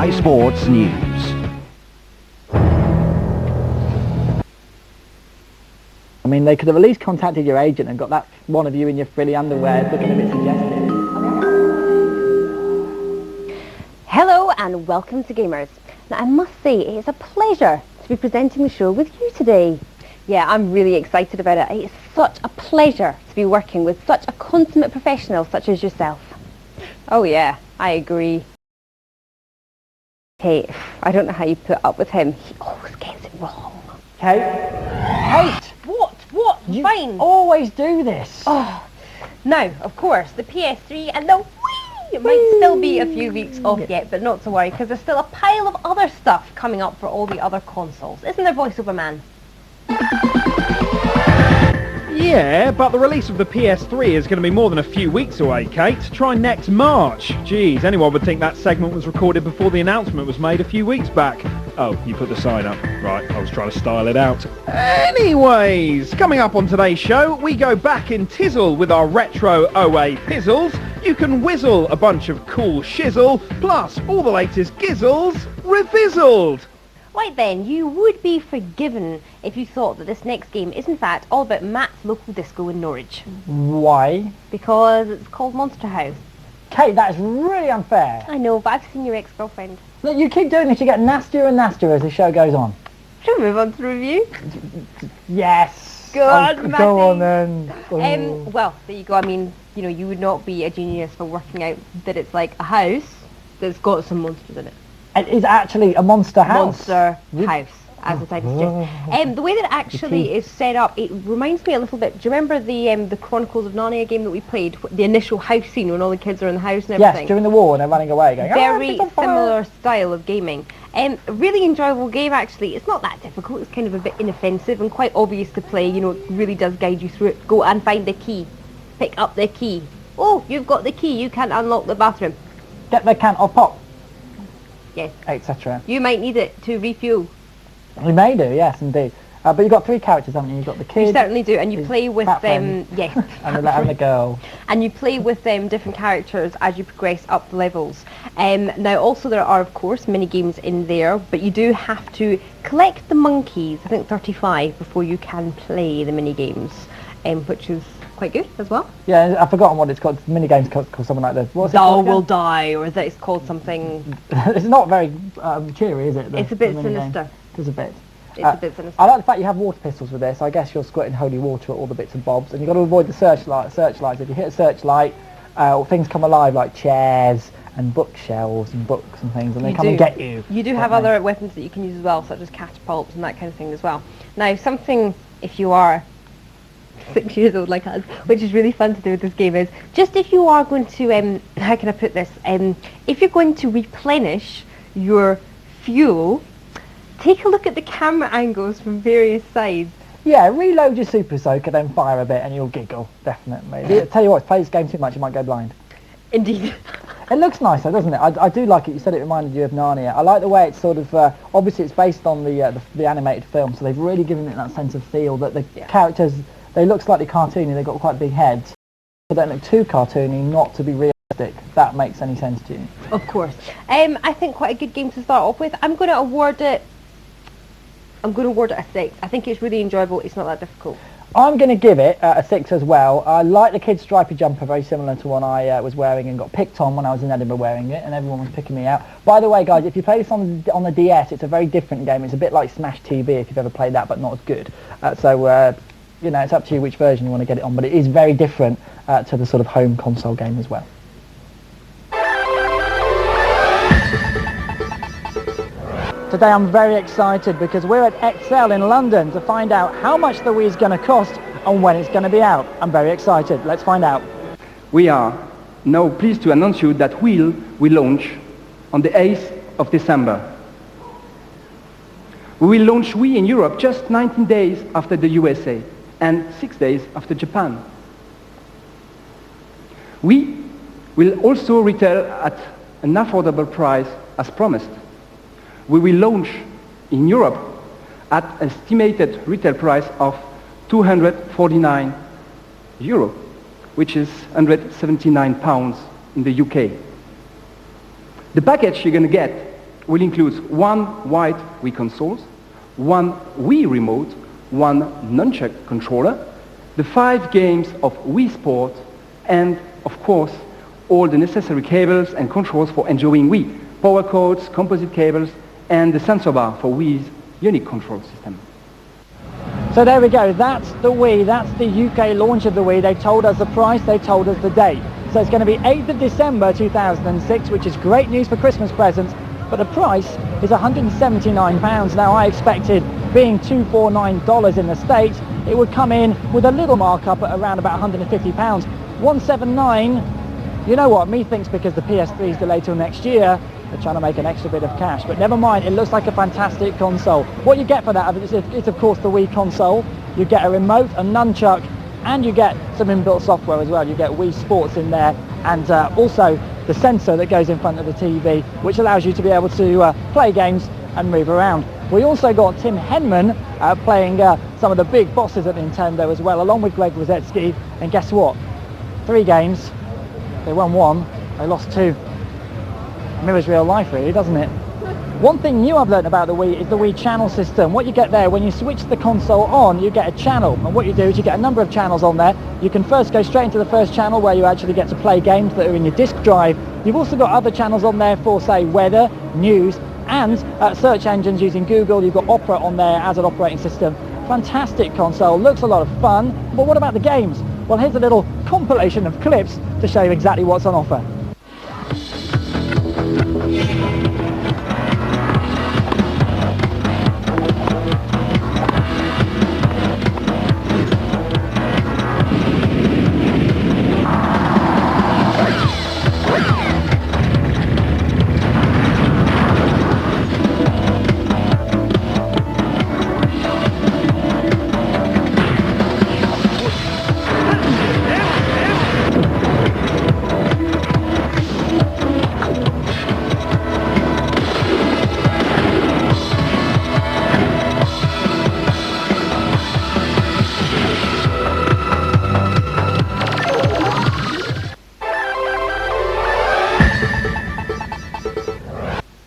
Sky Sports News. I mean, they could have at least contacted your agent and got that one of you in your frilly underwear looking a bit suggestive. Hello and welcome to Gamers. Now I must say it is a pleasure to be presenting the show with you today. Yeah, I'm really excited about it. It's such a pleasure to be working with such a consummate professional such as yourself. Oh yeah, I agree. Kate, I don't know how you put up with him. He always gets it wrong. Kate? Kate! What? You Fine. always do this. Oh, now, of course, the PS3 and the Wii! It might still be a few weeks off yet, but not to worry, because there's still a pile of other stuff coming up for all the other consoles. Isn't there, voiceover man? Yeah, but the release of the PS3 is going to be more than a few weeks away, Kate. Try next March. Jeez, anyone would think that segment was recorded before the announcement was made a few weeks back. Oh, you put the sign up. Right, I was trying to style it out. Anyways, coming up on today's show, we go back in Tizzle with our retro OA pizzles. You can whizzle a bunch of cool shizzle, plus all the latest gizzles revizzled. Right then, you would be forgiven if you thought that this next game is in fact all about Matt's local disco in Norwich. Why? Because it's called Monster House. Kate, that is really unfair. I know, but I've seen your ex-girlfriend. Look, you keep doing this, you get nastier and nastier as the show goes on. Shall we move on to the review? Yes. Go on, Matty. Go on then. Oh. Well, there you go. I mean, you know, you would not be a genius for working out that it's like a house that's got some monsters in it. It is actually a monster house. Monster house, as the title suggests. The way that it actually is set up, it reminds me a little bit. Do you remember the Chronicles of Narnia game that we played? The initial house scene when all the kids are in the house and everything. Yes, during the war and they're running away going, very similar style of gaming. A really enjoyable game actually. It's not that difficult. It's kind of a bit inoffensive and quite obvious to play. You know, it really does guide you through it. Go and find the key. Pick up the key. Oh, you've got the key. You can't unlock the bathroom. Get the can of pop. Yes. Etc. You might need it to refuel. You may do, yes, indeed. But you've got three characters, haven't you? You've got the kid. You certainly do, and you play with them. yes. and the girl. And you play with different characters as you progress up the levels. Now, also there are, of course, mini games in there, but you do have to collect the monkeys. I think 35 before you can play the mini games, which is quite good as well. Yeah, I've forgotten what it's called. Mini games called something like this. What's it Thou called will again? die, or that it's called something. It's not very cheery, is it? It's a bit sinister. It's a bit. It's a bit sinister. I like the fact you have water pistols with this. I guess you're squirting holy water at all the bits and bobs, and you've got to avoid the searchlights. If you hit a searchlight, things come alive like chairs and bookshelves and books and things, and they come and get you. You do have other weapons that you can use as well, such as catapults and that kind of thing as well. Now, something, if you are 6 years old like us, which is really fun to do with this game, is just if you are going to, how can I put this, if you're going to replenish your fuel, take a look at the camera angles from various sides. Yeah, reload your super soaker, then fire a bit and you'll giggle, definitely. Tell you what, if you play this game too much you might go blind. Indeed. It looks nice though, doesn't it? I do like it. You said it reminded you of Narnia. I like the way it's sort of, obviously it's based on the animated film, so they've really given it that sense of feel that the characters, they look slightly cartoony, they've got quite big heads. They don't look too cartoony, not to be realistic. If that makes any sense to you. Of course. I think quite a good game to start off with. I'm going to award it a 6. I think it's really enjoyable. It's not that difficult. I'm going to give it a 6 as well. I like the kid's stripy jumper, very similar to one I was wearing and got picked on when I was in Edinburgh wearing it, and everyone was picking me out. By the way, guys, if you play this on the DS, it's a very different game. It's a bit like Smash TV if you've ever played that, but not as good. You know, it's up to you which version you want to get it on, but it is very different to the sort of home console game as well. Today I'm very excited because we're at Excel in London to find out how much the Wii is going to cost and when it's going to be out. I'm very excited. Let's find out. We are now pleased to announce you that Wii will launch on the 8th of December. We will launch Wii in Europe just 19 days after the USA and 6 days after Japan. We will also retail at an affordable price as promised. We will launch in Europe at an estimated retail price of €249, which is £179 in the UK. The package you're going to get will include one white Wii console, one Wii remote, one nunchuck controller, the 5 games of Wii Sport, and, of course, all the necessary cables and controls for enjoying Wii, power cords, composite cables, and the sensor bar for Wii's unique control system. So there we go, that's the Wii, that's the UK launch of the Wii. They told us the price, they told us the date. So it's going to be 8th of December 2006, which is great news for Christmas presents, but the price is £179. Now I expected, being $249 in the States, it would come in with a little markup at around about £150. 179, you know what, methinks because the PS3 is delayed till next year, they're trying to make an extra bit of cash. But never mind, it looks like a fantastic console. What you get for that is of course the Wii console. You get a remote, a nunchuck, and you get some inbuilt software as well. You get Wii Sports in there, and also the sensor that goes in front of the TV, which allows you to be able to play games and move around. We also got Tim Henman playing some of the big bosses at Nintendo as well, along with Greg Rosetsky. And guess what? 3 games. They won 1, they lost 2. Mirrors real life really, doesn't it? One thing new I've learned about the Wii is the Wii channel system. What you get there, when you switch the console on, you get a channel. And what you do is you get a number of channels on there. You can first go straight into the first channel where you actually get to play games that are in your disk drive. You've also got other channels on there for, say, weather, news, and search engines using Google. You've got Opera on there as an operating system. Fantastic console, looks a lot of fun. But what about the games? Well, here's a little compilation of clips to show you exactly what's on offer.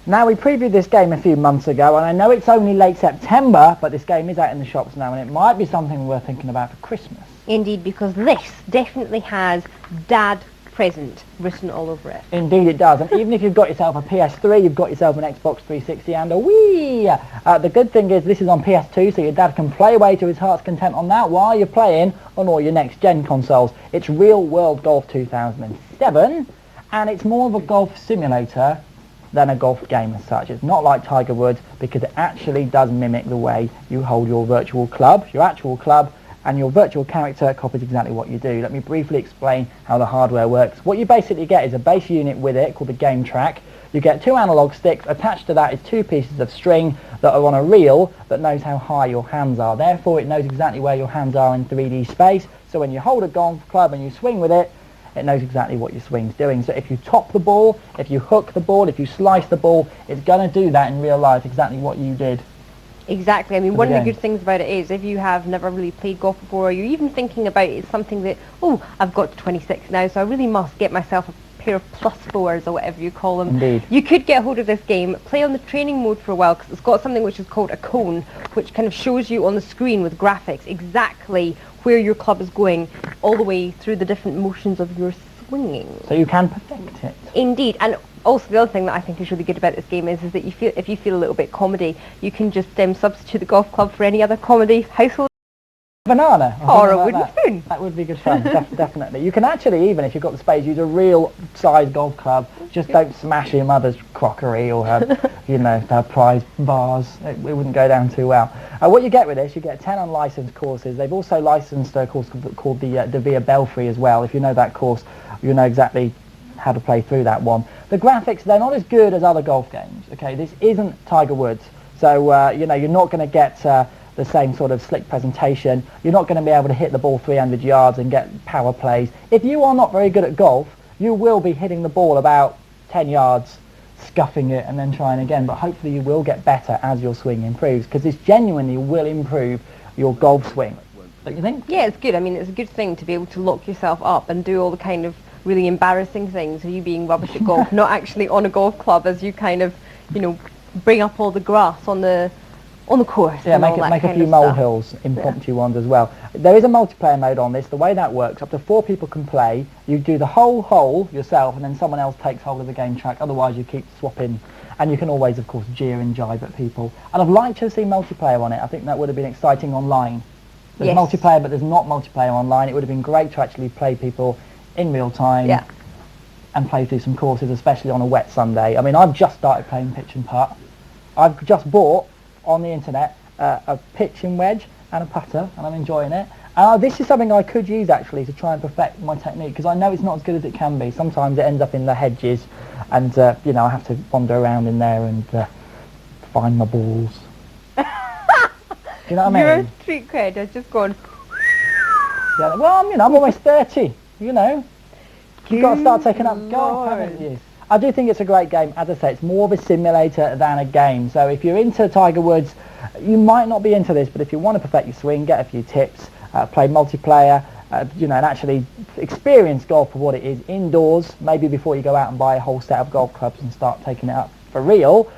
Now, we previewed this game a few months ago, and I know it's only late September, but this game is out in the shops now, and it might be something worth thinking about for Christmas. Indeed, because this definitely has Dad Present written all over it. Indeed it does, and even if you've got yourself a PS3, you've got yourself an Xbox 360 and a Wii. The good thing is this is on PS2, so your dad can play away to his heart's content on that while you're playing on all your next-gen consoles. It's Real World Golf 2007, and it's more of a golf simulator than a golf game as such. It's not like Tiger Woods because it actually does mimic the way you hold your virtual club, your actual club, and your virtual character copies exactly what you do. Let me briefly explain how the hardware works. What you basically get is a base unit with it called the game track. You get 2 analog sticks. Attached to that is 2 pieces of string that are on a reel that knows how high your hands are. Therefore, it knows exactly where your hands are in 3D space. So when you hold a golf club and you swing with it, it knows exactly what your swing's doing. So if you top the ball, if you hook the ball, if you slice the ball, it's going to do that in real life, exactly what you did. Exactly. I mean, one of the good things about it is if you have never really played golf before, or you're even thinking about it's something that, oh, I've got to 26 now, so I really must get myself a pair of plus 4s or whatever you call them. Indeed. You could get hold of this game, play on the training mode for a while, because it's got something which is called a cone, which kind of shows you on the screen with graphics exactly where your club is going all the way through the different motions of your swinging. So you can perfect it. Indeed. And also the other thing that I think is really good about this game is that if you feel a little bit comedy, you can just substitute the golf club for any other comedy household. Banana. Or a wooden spoon. That would be good fun, definitely. You can actually, even if you've got the space, use a real size golf club. Just don't smash your mother's crockery or her, her prize vase. It wouldn't go down too well. What you get with this, you get 10 unlicensed courses. They've also licensed a course called the Via Belfry as well. If you know that course, you know exactly how to play through that one. The graphics, they're not as good as other golf games. Okay, this isn't Tiger Woods, so you're not going to get the same sort of slick presentation. You're not going to be able to hit the ball 300 yards and get power plays. If you are not very good at golf, you will be hitting the ball about 10 yards, scuffing it and then trying again, but hopefully you will get better as your swing improves, because this genuinely will improve your golf swing. Don't you think? Yeah, it's good. I mean, it's a good thing to be able to lock yourself up and do all the kind of really embarrassing things of you being rubbish at golf, not actually on a golf club, as you kind of, bring up all the grass on the course. Yeah, and all that make a kind few of stuff. molehills, impromptu ones as well. There is a multiplayer mode on this. The way that works, up to 4 people can play. You do the whole hole yourself, and then someone else takes hold of the game track. Otherwise, you keep swapping. And you can always, of course, jeer and jibe at people. And I'd like to see multiplayer on it. I think that would have been exciting online. There's Yes. multiplayer, but there's not multiplayer online. It would have been great to actually play people in real time. Yeah. And play through some courses, especially on a wet Sunday. I mean, I've just started playing pitch and putt. I've just bought on the internet a pitching wedge and a putter, and I'm enjoying it. This is something I could use actually to try and perfect my technique, because I know it's not as good as it can be. Sometimes it ends up in the hedges, and you know, I have to wander around in there and find my balls. Do you know what I mean? You're a street cred. I've just gone. Yeah, well, you know, I'm almost 30. You know, you've got to start taking up golf, haven't you? I do think it's a great game. As I say, it's more of a simulator than a game. So if you're into Tiger Woods, you might not be into this, but if you want to perfect your swing, get a few tips, play multiplayer, you know, and actually experience golf for what it is indoors, maybe before you go out and buy a whole set of golf clubs and start taking it up for real,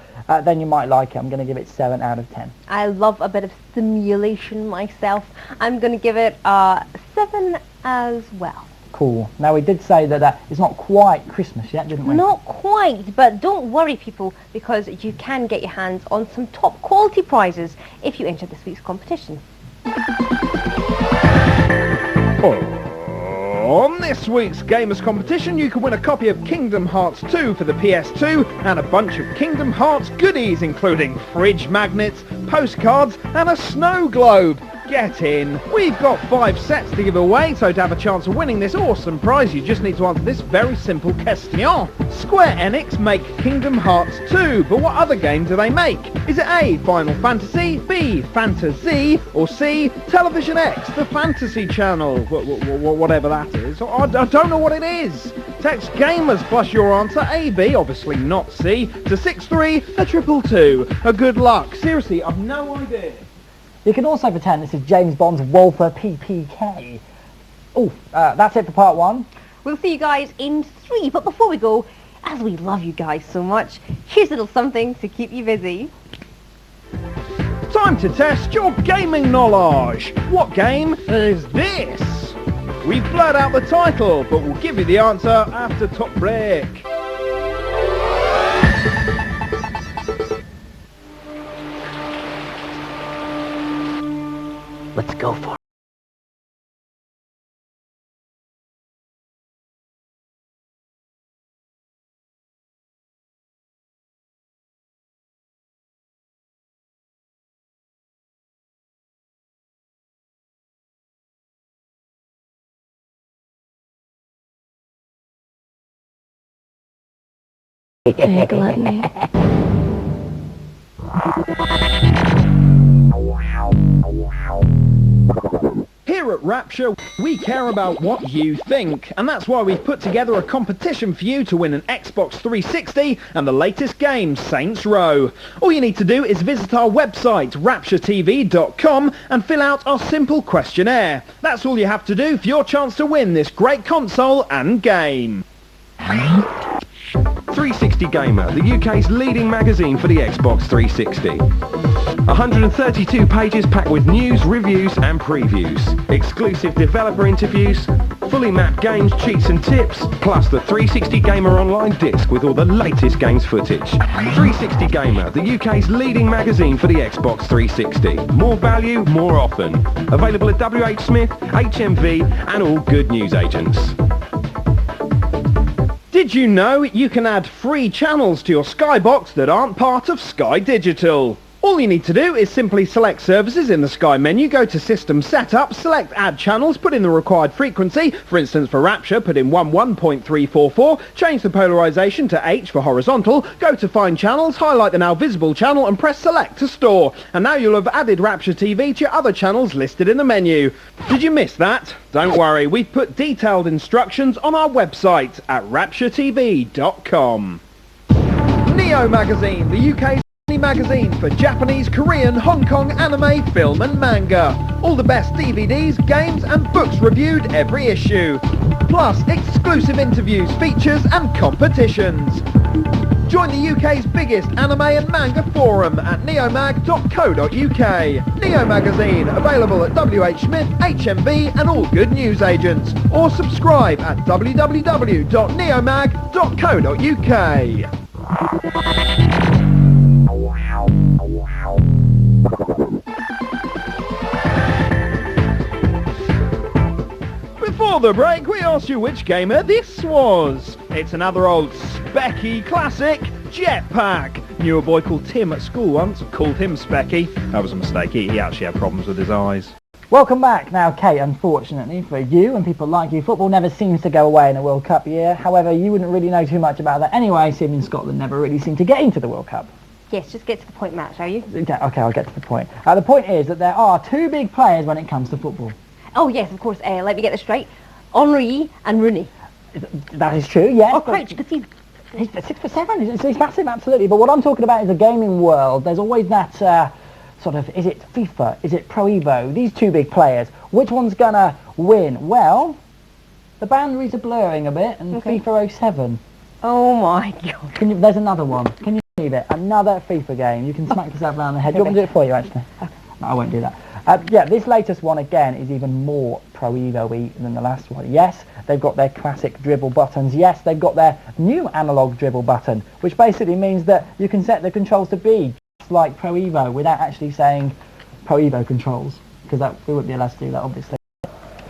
then you might like it. I'm going to give it 7 out of 10. I love a bit of simulation myself. I'm going to give it a 7 as well. Cool. Now, we did say that it's not quite Christmas yet, didn't we? Not quite, but don't worry, people, because you can get your hands on some top quality prizes if you enter this week's competition. On this week's Gamers competition, you can win a copy of Kingdom Hearts 2 for the PS2 and a bunch of Kingdom Hearts goodies, including fridge magnets, postcards and a snow globe. Get in. We've got 5 sets to give away, so to have a chance of winning this awesome prize, you just need to answer this very simple question. Square Enix make Kingdom Hearts 2, but what other game do they make? Is it A, Final Fantasy, B, Fantasy, or C, Television X, the Fantasy Channel? Whatever that is. I don't know what it is. Text Gamers plus your answer, A, B, obviously not C, to 63222. Good luck. Seriously, I've no idea. You can also pretend this is James Bond's Walther PPK. Oh, that's it for part 1. We'll see you guys in 3, but before we go, as we love you guys so much, here's a little something to keep you busy. Time to test your gaming knowledge. What game is this? We've blurred out the title, but we'll give you the answer after top break. Let's go for it. Here at Rapture, we care about what you think, and that's why we've put together a competition for you to win an Xbox 360 and the latest game, Saints Row. All you need to do is visit our website, rapturetv.com, and fill out our simple questionnaire. That's all you have to do for your chance to win this great console and game. 360 Gamer, the UK's leading magazine for the Xbox 360. 132 pages packed with news, reviews and previews. Exclusive developer interviews, fully mapped games, cheats and tips, plus the 360 Gamer online disc with all the latest games footage. 360 Gamer, the UK's leading magazine for the Xbox 360. More value, more often. Available at WH Smith, HMV and all good news agents. Did you know you can add free channels to your Skybox that aren't part of Sky Digital? All you need to do is simply select Services in the Sky menu, go to System Setup, select Add Channels, put in the required frequency, for instance for Rapture put in 11.344, change the polarization to H for horizontal, go to Find Channels, highlight the now visible channel and press Select to store. And now you'll have added Rapture TV to your other channels listed in the menu. Did you miss that? Don't worry, we've put detailed instructions on our website at rapturetv.com. Neo Magazine, the UK's magazine for Japanese, Korean, Hong Kong anime, film and manga. All the best DVDs, games and books reviewed every issue. Plus exclusive interviews, features and competitions. Join the UK's biggest anime and manga forum at neomag.co.uk. Neo Magazine, available at WH Smith, HMV and all good news agents. Or subscribe at www.neomag.co.uk. Before the break, we asked you which gamer this was. It's another old Specky classic, Jetpack. Knew a boy called Tim at school once, called him Specky. That was a mistake, he actually had problems with his eyes. Welcome back. Now, Kate, unfortunately for you and people like you, football never seems to go away in a World Cup year. However, you wouldn't really know too much about that anyway, seeing Scotland never really seemed to get into the World Cup. Yes, just get to the point, Matt, shall you? Okay, I'll get to the point. The point is that there are two big players when it comes to football. Oh, yes, of course. Let me get this straight. Henry and Rooney. That is true, yes. Oh, Crouch, you can see. He's 6'7", he's massive, absolutely. But what I'm talking about is the gaming world. There's always that sort of, is it FIFA, is it Pro Evo? These two big players. Which one's going to win? Well, the boundaries are blurring a bit, and Okay. FIFA 07. Oh, my God. There's another one. Can you believe it? Another FIFA game. You can smack yourself around the head. Do you want me to do it for you, actually? No, I won't do that. Yeah, this latest one, again, is even more Pro Evo-y than the last one. Yes, they've got their classic dribble buttons. Yes, they've got their new analog dribble button, which basically means that you can set the controls to be just like Pro Evo without actually saying Pro Evo controls, because we wouldn't be allowed to do that, obviously.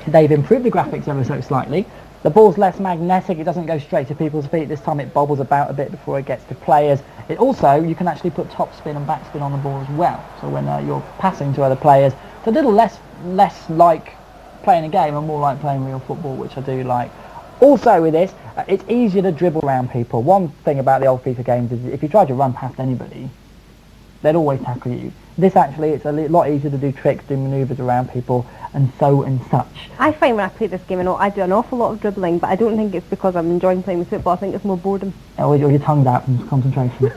They've improved the graphics ever so slightly. The ball's less magnetic, it doesn't go straight to people's feet. This time it bobbles about a bit before it gets to players. It also, you can actually put top spin and back spin on the ball as well. So when you're passing to other players, it's a little less like playing a game and more like playing real football, which I do like. Also with this, it's easier to dribble around people. One thing about the old FIFA games is if you try to run past anybody, they'd always tackle you. This actually, it's a lot easier to do tricks, do manoeuvres around people, and such. I find when I play this game, I do an awful lot of dribbling, but I don't think it's because I'm enjoying playing with football. I think it's more boredom. Or your tongue's out from concentration.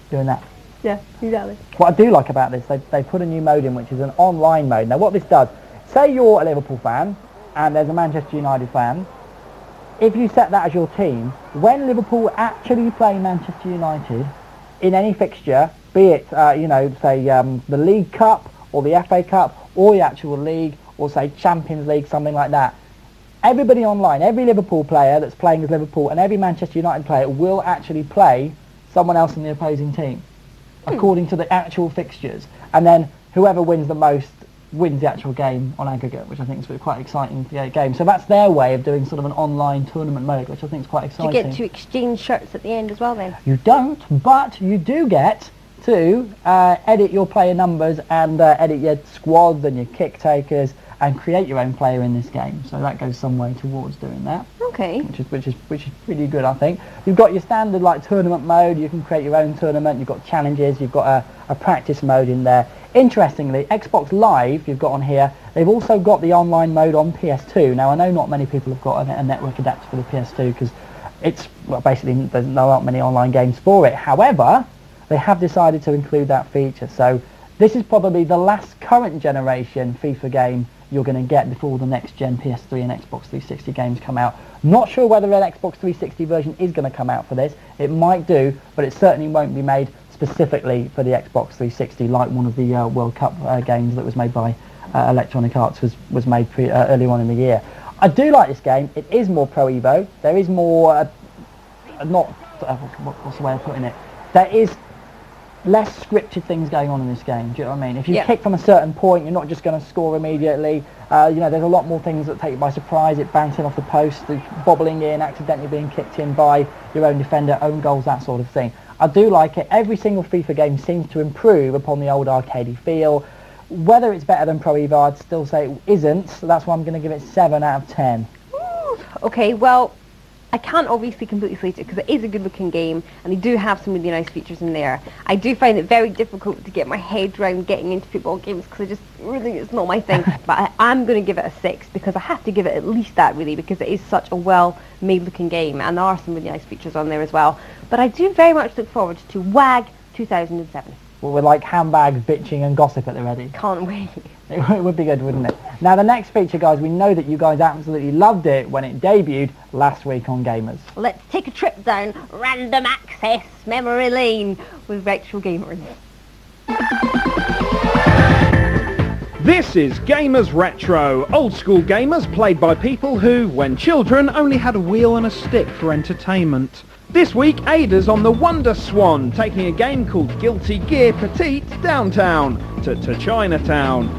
Doing that. Yeah, exactly. What I do like about this, they put a new mode in, which is an online mode. Now what this does, say you're a Liverpool fan, and there's a Manchester United fan. If you set that as your team, when Liverpool actually play Manchester United in any fixture, be it, say the League Cup, or the FA Cup, or the actual league, or say Champions League, something like that, everybody online, every Liverpool player that's playing as Liverpool and every Manchester United player will actually play someone else in the opposing team, according to the actual fixtures. And then whoever wins the most wins the actual game on aggregate, which I think is quite exciting for the game. So that's their way of doing sort of an online tournament mode, which I think is quite exciting. Do you get to exchange shirts at the end as well then? You don't, but you do get to edit your player numbers and edit your squads and your kick takers and create your own player in this game. So that goes some way towards doing that. Okay. Which is pretty good, I think. You've got your standard like tournament mode. You can create your own tournament. You've got challenges. You've got a practice mode in there. Interestingly, Xbox Live you've got on here. They've also got the online mode on PS2. Now I know not many people have got a network adapter for the PS2 because basically there's not many online games for it. However, they have decided to include that feature. So this is probably the last current generation FIFA game you're going to get before the next gen PS3 and Xbox 360 games come out. Not sure whether an Xbox 360 version is going to come out for this. It might do, but it certainly won't be made specifically for the Xbox 360 like one of the World Cup games that was made by Electronic Arts was made earlier on in the year. I do like this game. It is more Pro Evo. There is more, what's the way of putting it? There is less scripted things going on in this game. Do you know what I mean? If you kick from a certain point, you're not just going to score immediately. There's a lot more things that take you by surprise. It bouncing off the post, the bobbling in, accidentally being kicked in by your own defender, own goals, that sort of thing. I do like it. Every single FIFA game seems to improve upon the old arcadey feel. Whether it's better than Pro Evo, I'd still say it isn't. So that's why I'm going to give it 7 out of 10. Okay, well, I can't obviously completely slate it because it is a good looking game and they do have some really nice features in there. I do find it very difficult to get my head around getting into football games because it's not my thing. But I'm going to give it a 6 because I have to give it at least that really because it is such a well made looking game and there are some really nice features on there as well. But I do very much look forward to WAG 2007. with like handbags, bitching and gossip at the ready. Can't wait. It would be good, wouldn't it? Now the next feature, guys, we know that you guys absolutely loved it when it debuted last week on Gamers. Let's take a trip down random access memory lane with Retro Gamers. This is Gamers Retro, old school gamers played by people who, when children, only had a wheel and a stick for entertainment. This week, Ada's on the Wonder Swan, taking a game called Guilty Gear Petite downtown to Chinatown.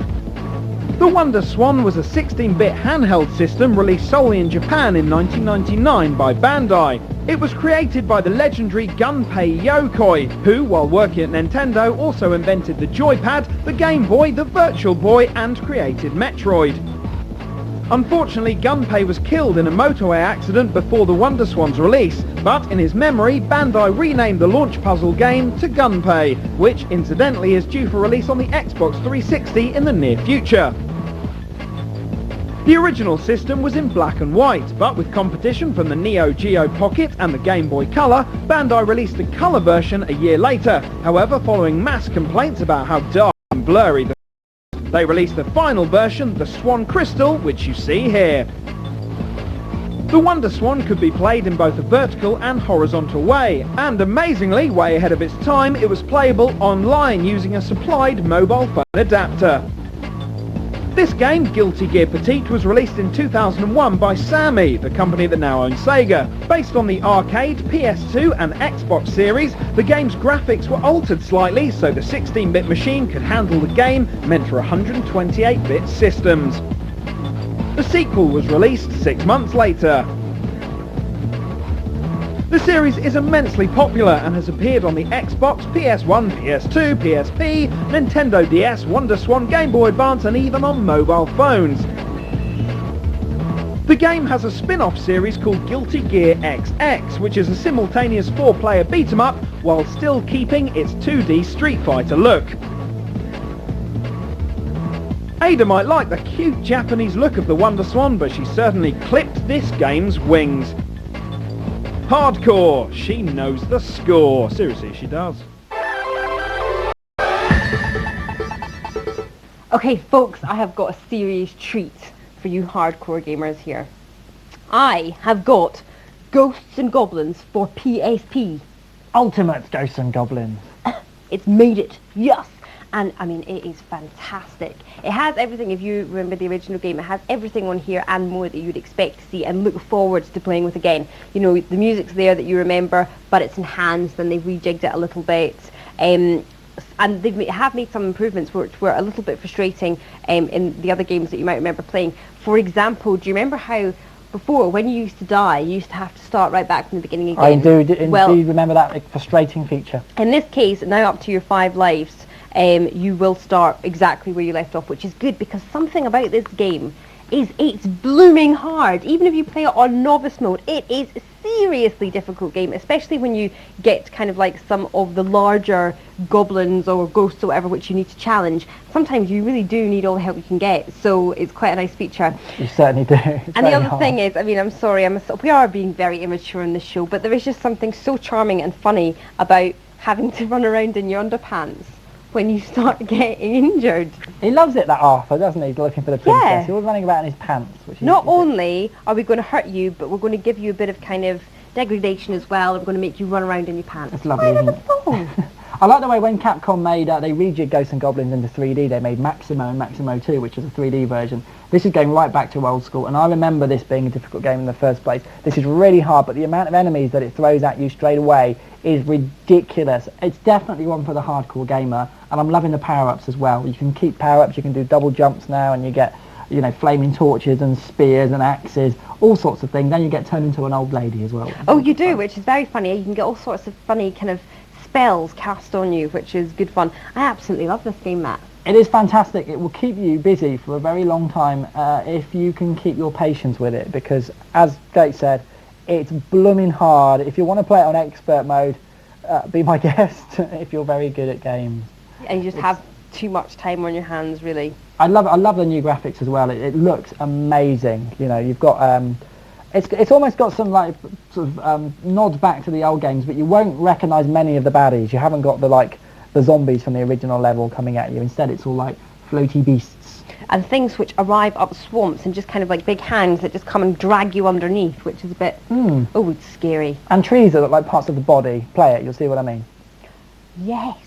The Wonder Swan was a 16-bit handheld system released solely in Japan in 1999 by Bandai. It was created by the legendary Gunpei Yokoi, who, while working at Nintendo, also invented the Joypad, the Game Boy, the Virtual Boy, and created Metroid. Unfortunately, Gunpei was killed in a motorway accident before the Wonder Swan's release, but in his memory, Bandai renamed the launch puzzle game to Gunpei, which incidentally is due for release on the Xbox 360 in the near future. The original system was in black and white, but with competition from the Neo Geo Pocket and the Game Boy Color, Bandai released a color version a year later. However, following mass complaints about how dark and blurry they released the final version, the Swan Crystal, which you see here. The Wonder Swan could be played in both a vertical and horizontal way, and amazingly, way ahead of its time, it was playable online using a supplied mobile phone adapter. This game, Guilty Gear Petite, was released in 2001 by Sammy, the company that now owns Sega. Based on the arcade, PS2 and Xbox series, the game's graphics were altered slightly so the 16-bit machine could handle the game meant for 128-bit systems. The sequel was released 6 months later. The series is immensely popular and has appeared on the Xbox, PS1, PS2, PSP, Nintendo DS, Wonder Swan, Game Boy Advance and even on mobile phones. The game has a spin-off series called Guilty Gear XX, which is a simultaneous 4-player beat-em-up while still keeping its 2D Street Fighter look. Ada might like the cute Japanese look of the Wonder Swan, but she certainly clipped this game's wings. Hardcore, she knows the score. Seriously, she does. Okay, folks, I have got a serious treat for you hardcore gamers here. I have got Ghosts and Goblins for PSP. Ultimate Ghosts and Goblins. It's made it, yes! And I mean, it is fantastic. It has everything, if you remember the original game, it has everything on here and more that you'd expect to see and look forwards to playing with again. You know, the music's there that you remember, but it's enhanced and they've rejigged it a little bit. And they have made some improvements which were a little bit frustrating in the other games that you might remember playing. For example, do you remember how before, when you used to die, you used to have to start right back from the beginning again? I do indeed remember that frustrating feature. In this case, now up to your 5 lives, you will start exactly where you left off, which is good because something about this game is it's blooming hard. Even if you play it on novice mode, it is a seriously difficult game, especially when you get kind of like some of the larger goblins or ghosts or whatever which you need to challenge. Sometimes you really do need all the help you can get, so it's quite a nice feature. You certainly do. And the other thing is, I mean, I'm sorry, we are being very immature in this show, but there is just something so charming and funny about having to run around in your underpants when you start getting injured. He loves it, that Arthur, doesn't he? He's looking for the princess. Yeah. He was running about in his pants. Which Not only are we going to hurt you, but we're going to give you a bit of kind of degradation as well. We're going to make you run around in your pants. It's lovely, isn't it? I like the way when Capcom made, they rejigged Ghosts and Goblins into 3D, they made Maximo and Maximo 2, which is a 3D version. This is going right back to old school, and I remember this being a difficult game in the first place. This is really hard, but the amount of enemies that it throws at you straight away is ridiculous. It's definitely one for the hardcore gamer, and I'm loving the power-ups as well. You can keep power-ups, you can do double jumps now, and you get, you know, flaming torches and spears and axes, all sorts of things. Then you get turned into an old lady as well. Oh, you do, which is very funny. You can get all sorts of funny kind of spells cast on you, which is good fun. I absolutely love this game, Matt. It is fantastic. It will keep you busy for a very long time if you can keep your patience with it, because as Gates said, it's blooming hard. If you want to play it on expert mode, be my guest if you're very good at games. And you just have too much time on your hands, really. I love the new graphics as well. It looks amazing. You know, you've got it's almost got some like sort of nods back to the old games, but you won't recognise many of the baddies. You haven't got the like the zombies from the original level coming at you. Instead, it's all like floaty beasts. And things which arrive up swamps and just kind of like big hands that just come and drag you underneath, which is a bit, oh, it's scary. And trees that look like parts of the body. Play it, you'll see what I mean. Yes.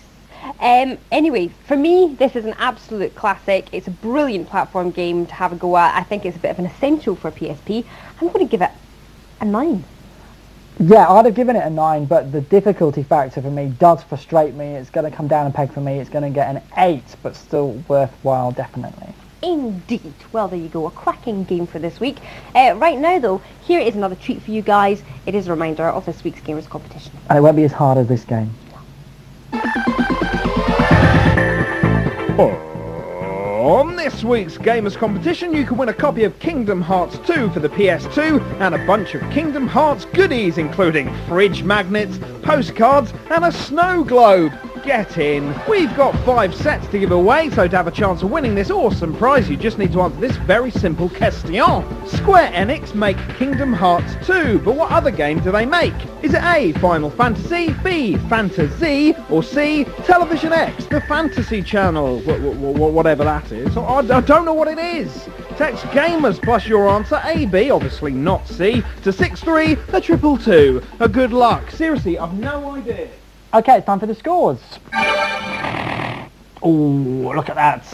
Anyway, for me, this is an absolute classic. It's a brilliant platform game to have a go at. I think it's a bit of an essential for PSP. I'm going to give it a 9. Yeah, I'd have given it a 9, but the difficulty factor for me does frustrate me. It's going to come down a peg for me. It's going to get an 8, but still worthwhile, definitely. Indeed. Well, there you go. A cracking game for this week. Right now, though, here is another treat for you guys. It is a reminder of this week's Gamers competition. And it won't be as hard as this game. On this week's Gamers competition, you can win a copy of Kingdom Hearts 2 for the PS2 and a bunch of Kingdom Hearts goodies, including fridge magnets, postcards and a snow globe. Get in. We've got 5 sets to give away, so to have a chance of winning this awesome prize, you just need to answer this very simple question. Square Enix make Kingdom Hearts 2, but what other game do they make? Is it A, Final Fantasy, B, Fantasy, or C, Television X, the Fantasy Channel, whatever that is? I don't know what it is. Text Gamers plus your answer, A, B, obviously not C, to 63222. Good luck. Seriously, I've no idea. Okay, it's time for the scores. Oh, look at that.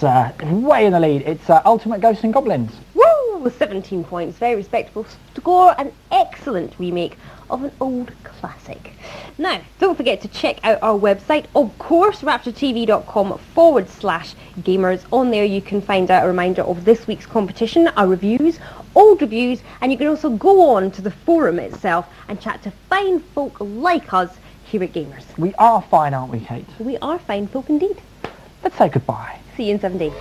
Way in the lead. It's Ultimate Ghosts and Goblins. Woo! 17 points. Very respectable score. An excellent remake of an old classic. Now, don't forget to check out our website, of course, rapturetv.com/gamers. On there you can find out a reminder of this week's competition, our reviews, old reviews, and you can also go on to the forum itself and chat to fine folk like us here at Gamers. We are fine, aren't we, Kate? We are fine folk indeed. Let's say goodbye. See you in 7 days.